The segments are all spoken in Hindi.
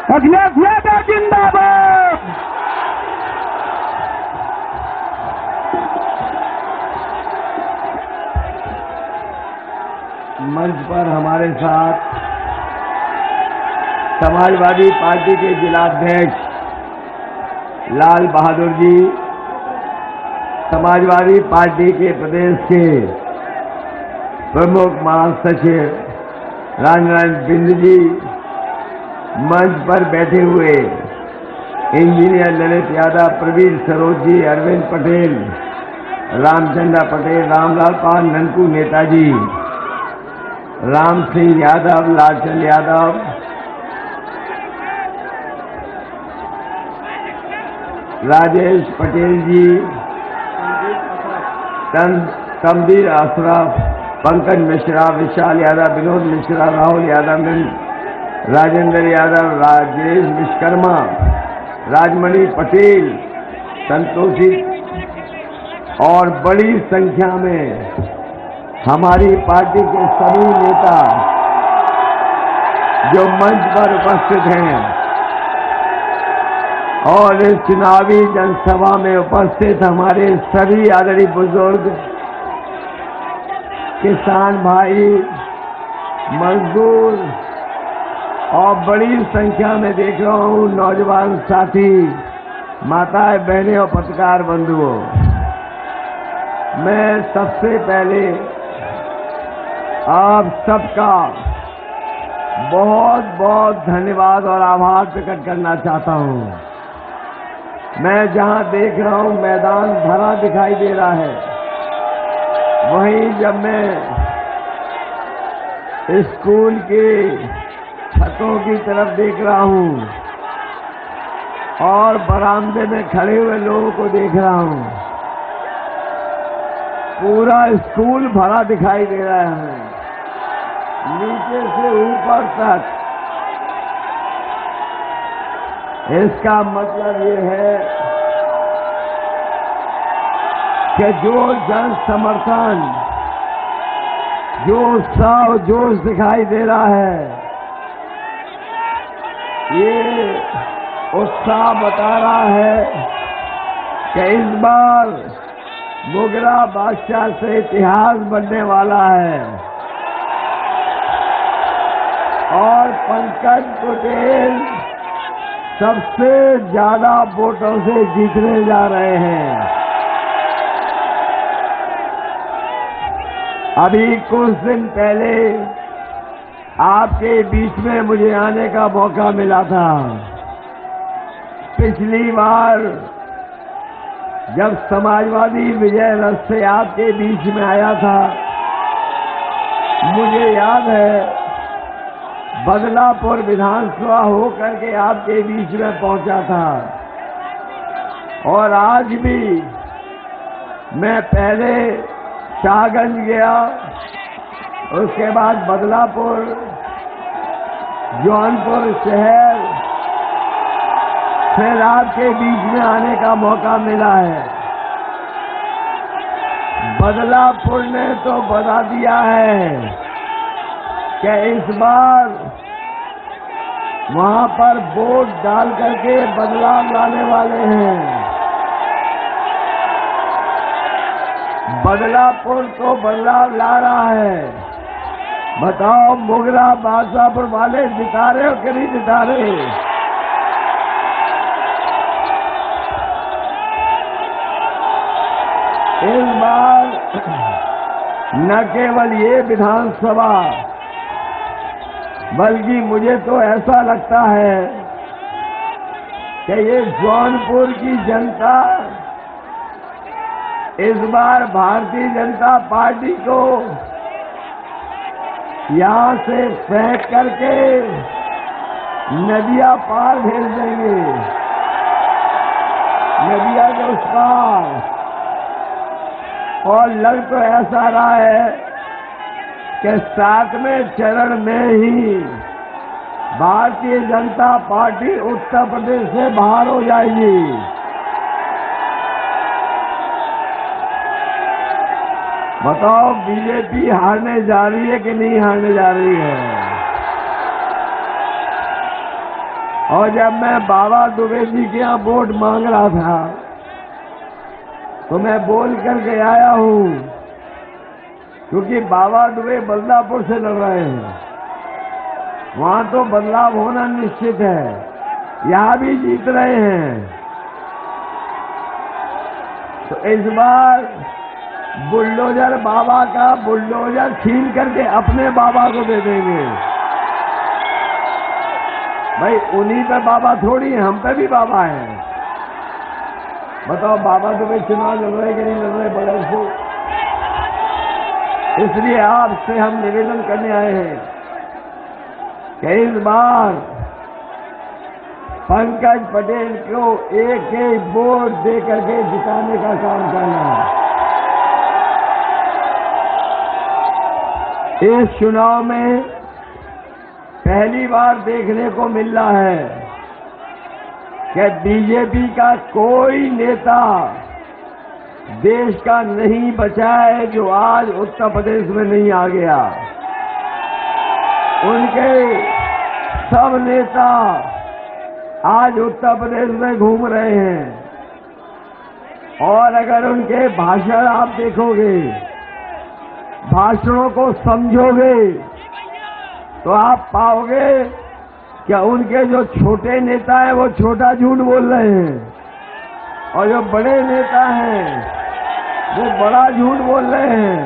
अखिलेश यादव जिंदाबाद। मंच पर हमारे साथ समाजवादी पार्टी के जिलाध्यक्ष लाल बहादुर जी, समाजवादी पार्टी के प्रदेश के प्रमुख महासचिव राजनारायण बिंद जी, मंच पर बैठे हुए इंजीनियर ललित यादव, प्रवीण सरोज जी, अरविंद पटेल, रामचंद्र पटेल, रामलाल पाल, ननकू नेताजी, राम सिंह यादव, लालचंद यादव, राजेश पटेल जी, तमदीर अशरफ, पंकज मिश्रा, विशाल यादव, विनोद मिश्रा, राहुल यादव, राजेंद्र यादव, राजेश विश्वकर्मा, राजमणि पटेल, संतोषी और बड़ी संख्या में हमारी पार्टी के सभी नेता जो मंच पर उपस्थित हैं और इस चुनावी जनसभा में उपस्थित हमारे सभी आदरणीय बुजुर्ग, किसान भाई, मजदूर और बड़ी संख्या में देख रहा हूं नौजवान साथी, माताएं, बहनें और पत्रकार बंधुओं, मैं सबसे पहले आप सबका बहुत बहुत धन्यवाद और आभार प्रकट करना चाहता हूं। मैं जहां देख रहा हूं मैदान भरा दिखाई दे रहा है, वहीं जब मैं स्कूल के छतों की तरफ देख रहा हूं और बरामदे में खड़े हुए लोगों को देख रहा हूं, पूरा स्कूल भरा दिखाई दे रहा है, नीचे से ऊपर तक। इसका मतलब ये है कि जो जन समर्थन, जो उत्साह और जोश दिखाई दे रहा है, ये उत्साह बता रहा है कि इस बार मोगरा बादशाह से इतिहास बनने वाला है और पंकज पटेल सबसे ज्यादा वोटों से जीतने जा रहे हैं। अभी कुछ दिन पहले आपके बीच में मुझे आने का मौका मिला था। पिछली बार जब समाजवादी विजय रथ से आपके बीच में आया था, मुझे याद है बदलापुर विधानसभा होकर के आपके बीच में पहुंचा था। और आज भी मैं पहले शाहगंज गया, उसके बाद बदलापुर, जौनपुर शहर, फिर आपके बीच में आने का मौका मिला है। बदलापुर ने तो बता दिया है कि इस बार वहां पर वोट डाल करके बदलाव लाने वाले हैं। बदलापुर तो बदलाव ला रहा है। बताओ मोगरा बादशाहपुर वाले जिता रहे हो कि नहीं जिता रहे? इस बार न केवल ये विधानसभा, बल्कि मुझे तो ऐसा लगता है कि ये जौनपुर की जनता इस बार भारतीय जनता पार्टी को यहां से फेंक करके नदिया पार भेज देंगे, नदिया के उस पार। और लग तो ऐसा रहा है कि 7वें चरण में ही भारतीय जनता पार्टी उत्तर प्रदेश से बाहर हो जाएगी। बताओ बीजेपी हारने जा रही है कि नहीं हारने जा रही है? और जब मैं बाबा दुबे जी के यहाँ वोट मांग रहा था तो मैं बोल करके आया हूं, क्योंकि बाबा दुबे बलदापुर से लड़ रहे हैं, वहां तो बदलाव होना निश्चित है, यहां भी जीत रहे हैं। तो इस बार बुलडोजर बाबा का बुलडोजर छीन करके अपने बाबा को दे देंगे। भाई उन्हीं पे बाबा थोड़ी है, हम पे भी बाबा है। बताओ बाबा दुबे चुनाव लड़ रहे कि नहीं लड़ रहे बगल से? इसलिए आपसे हम निवेदन करने आए हैं कि इस बार पंकज पटेल को एक एक वोट दे करके जिताने का काम करना है। इस चुनाव में पहली बार देखने को मिल रहा है कि बीजेपी का कोई नेता देश का नहीं बचा है जो आज उत्तर प्रदेश में नहीं आ गया। उनके सब नेता आज उत्तर प्रदेश में घूम रहे हैं, और अगर उनके भाषण आप देखोगे, भाषणों को समझोगे, तो आप पाओगे कि उनके जो छोटे नेता हैं वो छोटा झूठ बोल रहे हैं, और जो बड़े नेता हैं वो बड़ा झूठ बोल रहे हैं,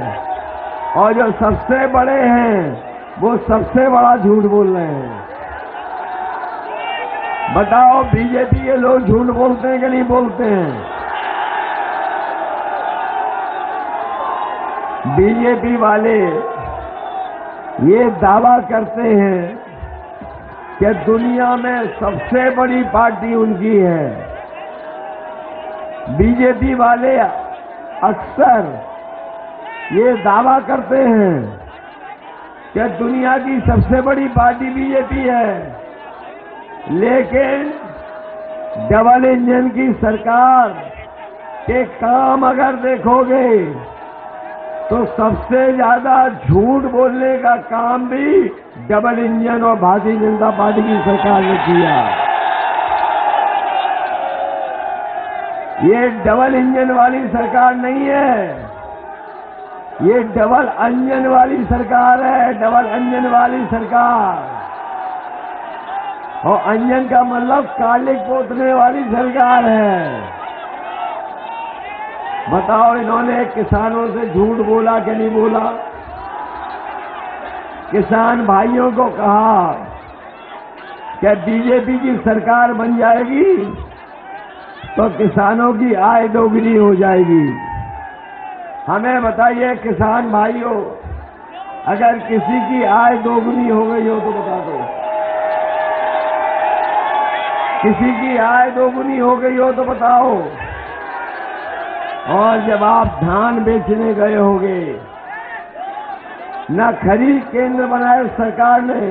और जो सबसे बड़े हैं वो सबसे बड़ा झूठ बोल रहे हैं। बताओ बीजेपी के लोग झूठ बोलते हैं कि नहीं बोलते हैं? बीजेपी वाले ये दावा करते हैं कि दुनिया में सबसे बड़ी पार्टी उनकी है। बीजेपी वाले अक्सर ये दावा करते हैं कि दुनिया की सबसे बड़ी पार्टी बीजेपी है, लेकिन डबल इंजन की सरकार के काम अगर देखोगे तो सबसे ज्यादा झूठ बोलने का काम भी डबल इंजन और भारतीय जनता पार्टी की सरकार ने किया। ये डबल इंजन वाली सरकार नहीं है, ये डबल अंजन वाली सरकार है, डबल अंजन वाली सरकार। और अंजन का मतलब कालिक पोतने वाली सरकार है। बताओ इन्होंने किसानों से झूठ बोला कि नहीं बोला? किसान भाइयों को कहा कि बीजेपी की सरकार बन जाएगी तो किसानों की आय दोगुनी हो जाएगी। हमें बताइए किसान भाइयों, अगर किसी की आय दोगुनी हो गई हो तो बता दो। किसी की आय दोगुनी हो गई हो तो बताओ। और जब आप धान बेचने गए होगे, न खरीद केंद्र बनाए सरकार ने,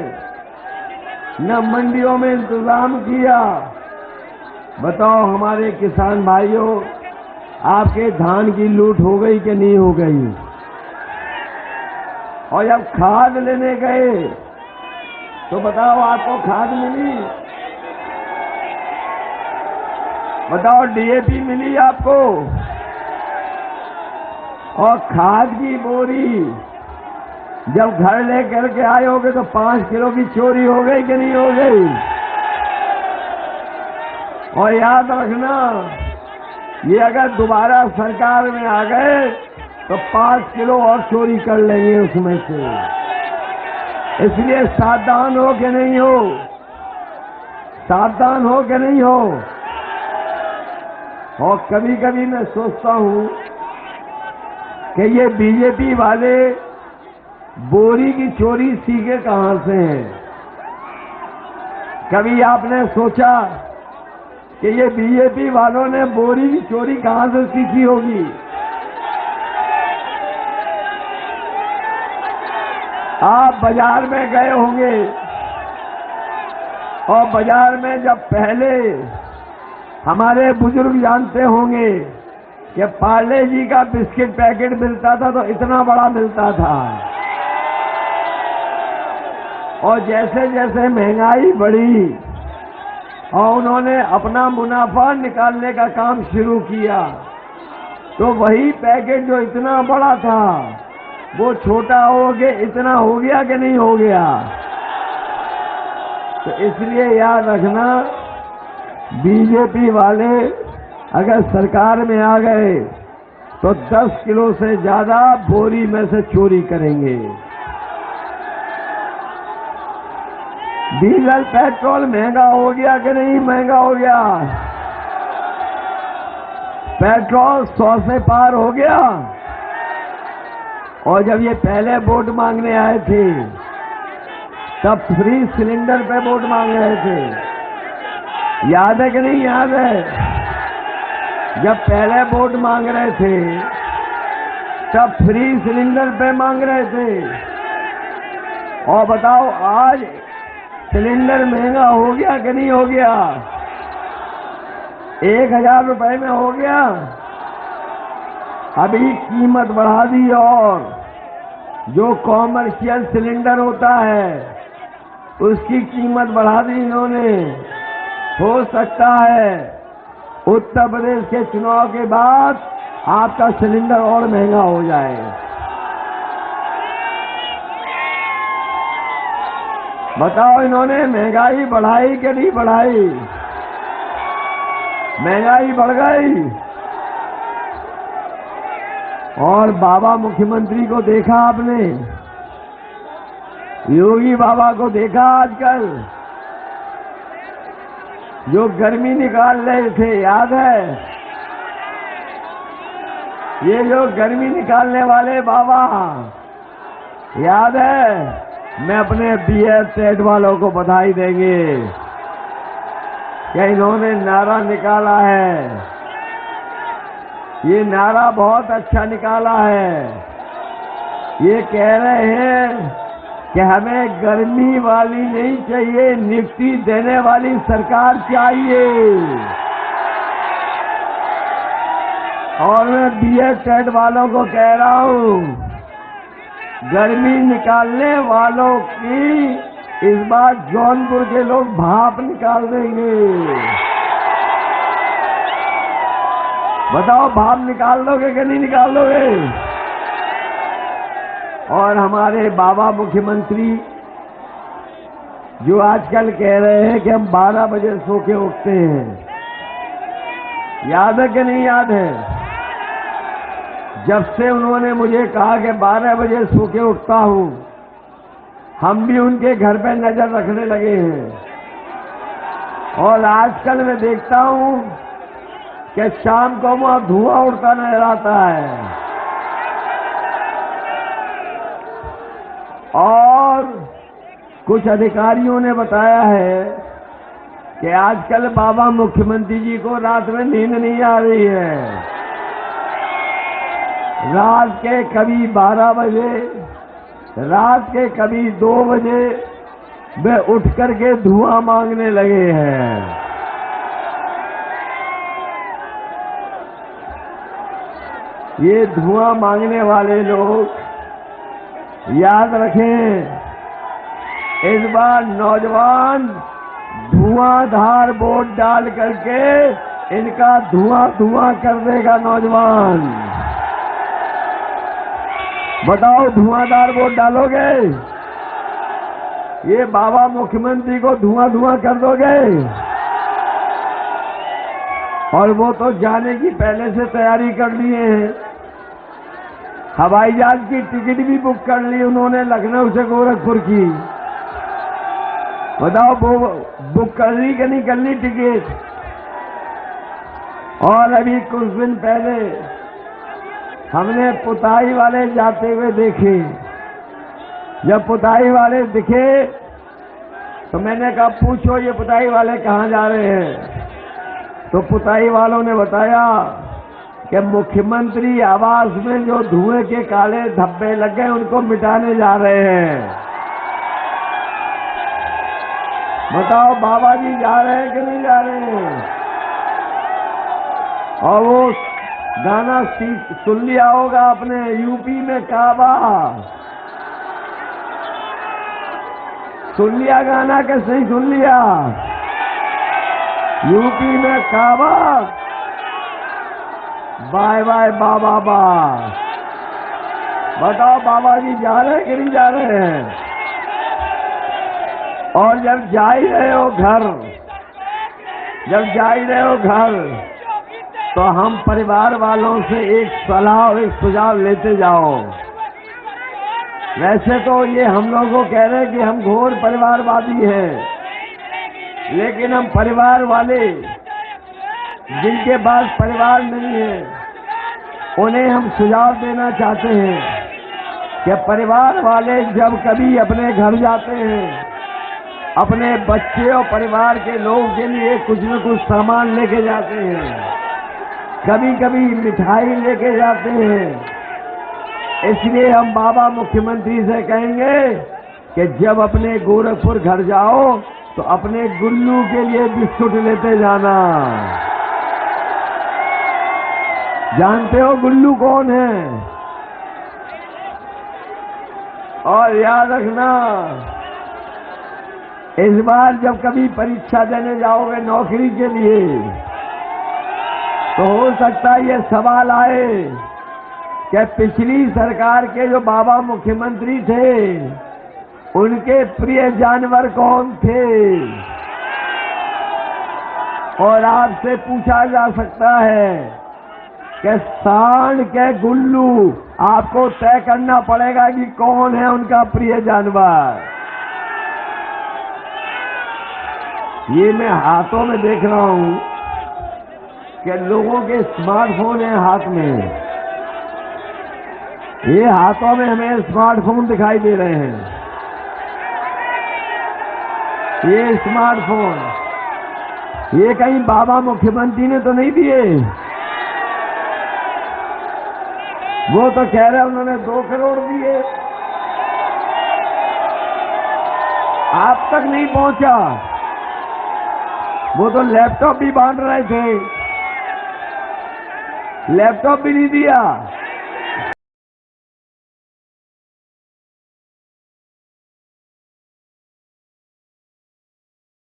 न मंडियों में इंतजाम किया, बताओ हमारे किसान भाइयों, आपके धान की लूट हो गई कि नहीं हो गई? और जब खाद लेने गए तो बताओ आपको खाद मिली? बताओ डीएपी मिली आपको? और खाद की बोरी जब घर लेकर के आए होगे तो 5 किलो की चोरी हो गई कि नहीं हो गई? और याद रखना, ये अगर दोबारा सरकार में आ गए तो 5 किलो और चोरी कर लेंगे उसमें से। इसलिए सावधान हो कि नहीं हो? सावधान हो कि नहीं हो? और कभी कभी मैं सोचता हूं कि ये बीजेपी वाले बोरी की चोरी सीखे कहां से हैं? कभी आपने सोचा कि ये बीजेपी वालों ने बोरी की चोरी कहां से सीखी होगी? आप बाजार में गए होंगे और बाजार में जब पहले हमारे बुजुर्ग जानते होंगे कि पार्ले जी का बिस्किट पैकेट मिलता था तो इतना बड़ा मिलता था, और जैसे जैसे महंगाई बढ़ी और उन्होंने अपना मुनाफा निकालने का काम शुरू किया, तो वही पैकेट जो इतना बड़ा था वो छोटा हो गया, इतना हो गया कि नहीं हो गया। तो इसलिए याद रखना, बीजेपी वाले अगर सरकार में आ गए तो 10 किलो से ज्यादा बोरी में से चोरी करेंगे। डीजल पेट्रोल महंगा हो गया कि नहीं महंगा हो गया? पेट्रोल 100 से पार हो गया। और जब ये पहले वोट मांगने आए थे तब फ्री सिलेंडर पे वोट मांग रहे थे, याद है कि नहीं याद है? जब पहले वोट मांग रहे थे तब फ्री सिलेंडर पे मांग रहे थे। और बताओ आज सिलेंडर महंगा हो गया कि नहीं हो गया? 1000 रुपए में हो गया। अभी कीमत बढ़ा दी, और जो कॉमर्शियल सिलेंडर होता है उसकी कीमत बढ़ा दी इन्होंने। हो सकता है उत्तर प्रदेश के चुनाव के बाद आपका सिलेंडर और महंगा हो जाए। बताओ इन्होंने महंगाई बढ़ाई कि नहीं बढ़ाई? महंगाई बढ़ गई। और बाबा मुख्यमंत्री को देखा आपने? योगी बाबा को देखा आजकल जो गर्मी निकाल रहे थे, याद है? ये जो गर्मी निकालने वाले बाबा, याद है? मैं अपने BF सेट वालों को बधाई देंगे कि इन्होंने नारा निकाला है। ये नारा बहुत अच्छा निकाला है। ये कह रहे हैं कि हमें गर्मी वाली नहीं चाहिए, नियुक्ति देने वाली सरकार चाहिए। और मैं BF सेट वालों को कह रहा हूं, गर्मी निकालने वालों की इस बार जौनपुर के लोग भाप निकाल देंगे। बताओ भाप निकाल दोगे कि नहीं निकाल दोगे? और हमारे बाबा मुख्यमंत्री जो आजकल कह रहे हैं कि हम 12 बजे सो के उठते हैं, याद है कि नहीं याद है? जब से उन्होंने मुझे कहा कि 12 बजे सो के उठता हूं, हम भी उनके घर पे नजर रखने लगे हैं। और आजकल मैं देखता हूं कि शाम को वहां धुआं उड़ता नजर आता है। और कुछ अधिकारियों ने बताया है कि आजकल बाबा मुख्यमंत्री जी को रात में नींद नहीं आ रही है। रात के कभी 12 बजे, रात के कभी 2 बजे वे उठ करके धुआं मांगने लगे हैं। ये धुआं मांगने वाले लोग याद रखें, इस बार नौजवान धुआंधार वोट डाल करके इनका धुआं धुआं कर देगा नौजवान। बताओ धुआंधार वोट डालोगे? ये बाबा मुख्यमंत्री को धुआं धुआं कर दोगे? और वो तो जाने की पहले से तैयारी कर लिए हैं। हवाई जहाज की टिकट भी बुक कर ली उन्होंने लखनऊ से गोरखपुर की। बताओ वो बुक कर ली कि नहीं कर ली टिकट? और अभी कुछ दिन पहले हमने पुताई वाले जाते हुए देखे। जब पुताई वाले दिखे तो मैंने कहा पूछो ये पुताई वाले कहाँ जा रहे हैं? तो पुताई वालों ने बताया कि मुख्यमंत्री आवास में जो धुएं के काले धब्बे लग गए उनको मिटाने जा रहे हैं। बताओ बाबा जी जा रहे हैं कि नहीं जा रहे हैं? और वो गाना सुन लिया होगा आपने, यूपी में काबा सुन लिया गाना कि नहीं सुन लिया? यूपी में काबा, बाय बाय बाबा बा। बताओ बाबा जी जा रहे हैं कि नहीं जा रहे हैं? और जब जा ही रहे हो घर, तो हम परिवार वालों से एक सलाह, एक सुझाव लेते जाओ। वैसे तो ये हम लोगों को कह रहे हैं कि हम घोर परिवारवादी हैं, लेकिन हम परिवार वाले जिनके पास परिवार नहीं है, उन्हें हम सुझाव देना चाहते हैं कि परिवार वाले जब कभी अपने घर जाते हैं, अपने बच्चे और परिवार के लोगों के लिए कुछ न कुछ सामान लेके जाते हैं, कभी कभी मिठाई लेके जाते हैं। इसलिए हम बाबा मुख्यमंत्री से कहेंगे कि जब अपने गोरखपुर घर जाओ तो अपने गुल्लू के लिए बिस्कुट लेते जाना। जानते हो गुल्लू कौन है? और याद रखना, इस बार जब कभी परीक्षा देने जाओगे नौकरी के लिए, तो हो सकता है ये सवाल आए कि पिछली सरकार के जो बाबा मुख्यमंत्री थे, उनके प्रिय जानवर कौन थे? और आपसे पूछा जा सकता है कि सांड के गुल्लू, आपको तय करना पड़ेगा कि कौन है उनका प्रिय जानवर। ये मैं हाथों में देख रहा हूं कि लोगों के स्मार्टफोन है हाथ में। ये हाथों में हमें स्मार्टफोन दिखाई दे रहे हैं। ये स्मार्टफोन, ये कहीं बाबा मुख्यमंत्री ने तो नहीं दिए? वो तो कह रहे उन्होंने 2 करोड़ दिए, आप तक नहीं पहुंचा। वो तो लैपटॉप भी बांट रहे थे, लैपटॉप भी नहीं दिया।